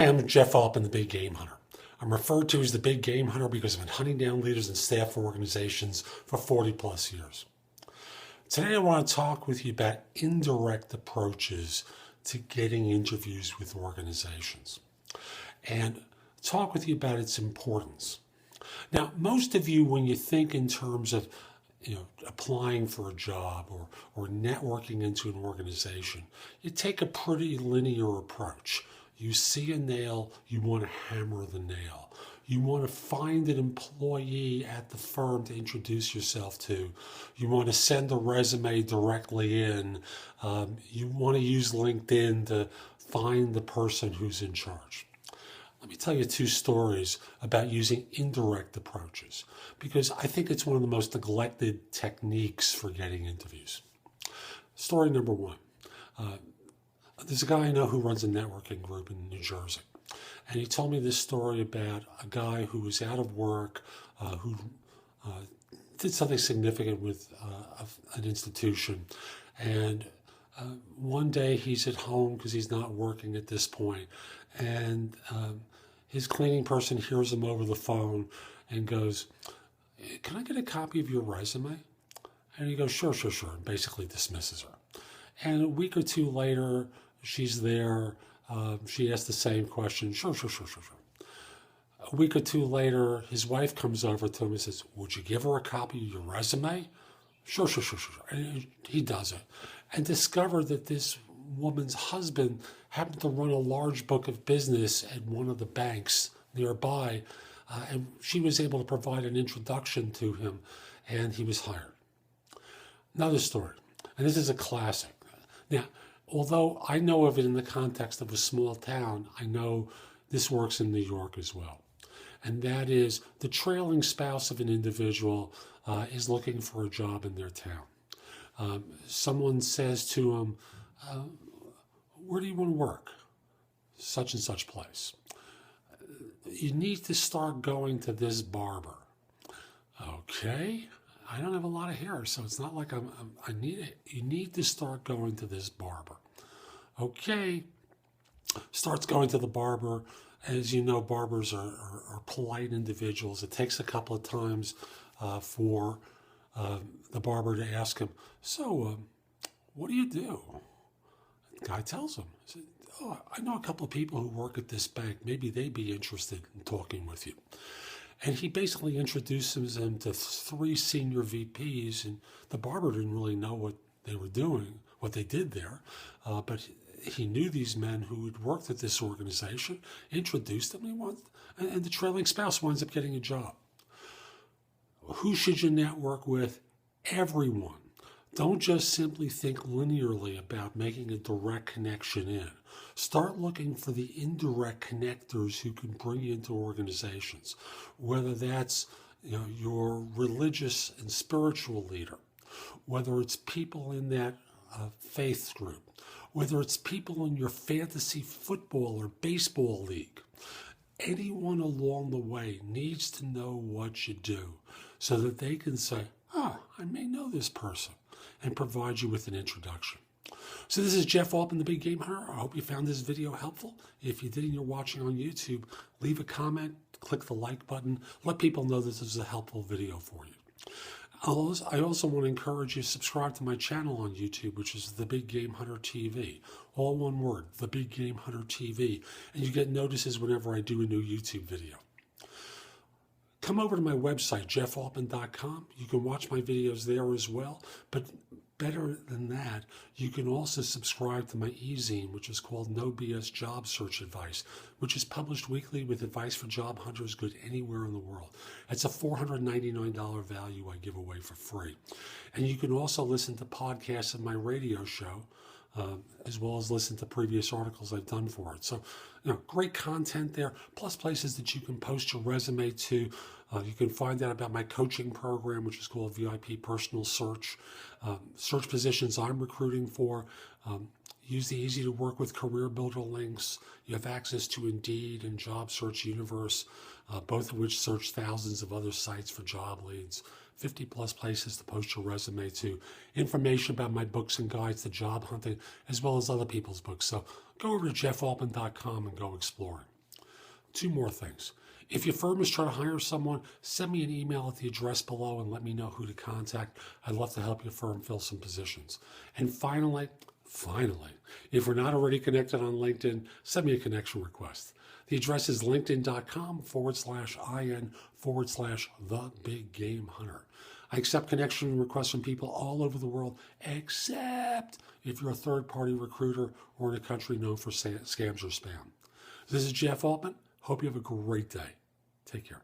Hi, I'm Jeff Altman, the Big Game Hunter. I'm referred to as the Big Game Hunter because I've been hunting down leaders and staff for organizations for 40 plus years. Today I want to talk with you about indirect approaches to getting interviews with organizations and talk with you about its importance. Now, most of you, when you think in terms of applying for a job or networking into an organization, you take a pretty linear approach. You see a nail, you want to hammer the nail. You want to find an employee at the firm to introduce yourself to. You want to send a resume directly in. You want to use LinkedIn to find the person who's in charge. Let me tell you two stories about using indirect approaches, because I think it's one of the most neglected techniques for getting interviews. Story number one. There's a guy I know who runs a networking group in New Jersey. And he told me this story about a guy who was out of work, who did something significant with an institution. And one day he's at home because he's not working at this point. And his cleaning person hears him over the phone and goes, "Can I get a copy of your resume?" And he goes, sure, and basically dismisses her. And a week or two later, she's there. She asks the same question. Sure. A week or two later, his wife comes over to him and says, "Would you give her a copy of your resume?" Sure. And he does it. And discovered that this woman's husband happened to run a large book of business at one of the banks nearby. And she was able to provide an introduction to him, and he was hired. Another story, and this is a classic. Now, although I know of it in the context of a small town, I know this works in New York as well. And that is the trailing spouse of an individual is looking for a job in their town. Someone says to him, "Where do you want to work?" "Such and such place." "You need to start going to this barber." "Okay. I don't have a lot of hair, so it's not like I need it." "You need to start going to this barber." Okay. Starts going to the barber. As you know, barbers are polite individuals. It takes a couple of times for the barber to ask him, "So, what do you do?" The guy tells him, he said, "Oh, I know a couple of people who work at this bank. Maybe they'd be interested in talking with you." And he basically introduces them to three senior VPs, and the barber didn't really know what they were doing, what they did there, but he knew these men who had worked at this organization, introduced them, and the trailing spouse winds up getting a job. Who should you network with? Everyone. Don't just simply think linearly about making a direct connection in. Start looking for the indirect connectors who can bring you into organizations, whether that's your religious and spiritual leader, whether it's people in that faith group, whether it's people in your fantasy football or baseball league. Anyone along the way needs to know what you do so that they can say, "I may know this person," and provide you with an introduction. So this is Jeff Altman, the Big Game Hunter. I hope you found this video helpful. If you did and you're watching on YouTube, leave a comment, click the like button, let people know this is a helpful video for you. I also want to encourage you to subscribe to my channel on YouTube, which is The Big Game Hunter TV. All one word, The Big Game Hunter TV. And you get notices whenever I do a new YouTube video. Come over to my website, jeffaltman.com. You can watch my videos there as well. But better than that, you can also subscribe to my e-zine, which is called No BS Job Search Advice, which is published weekly with advice for job hunters good anywhere in the world. It's a $499 value I give away for free. And you can also listen to podcasts of my radio show, as well as listen to previous articles I've done for it. So, great content there, plus places that you can post your resume to. You can find out about my coaching program, which is called VIP Personal Search. Search positions I'm recruiting for. Use the easy to work with career builder links. You have access to Indeed and Job Search Universe, both of which search thousands of other sites for job leads. 50 plus places to post your resume to. Information about my books and guides to job hunting, as well as other people's books. So go over to jeffaltman.com and go exploring. 2 more things. If your firm is trying to hire someone, send me an email at the address below and let me know who to contact. I'd love to help your firm fill some positions. And finally, if we're not already connected on LinkedIn, send me a connection request. The address is linkedin.com/in/the-big-game-hunter. I accept connection requests from people all over the world, except if you're a third-party recruiter or in a country known for scams or spam. This is Jeff Altman. Hope you have a great day. Take care.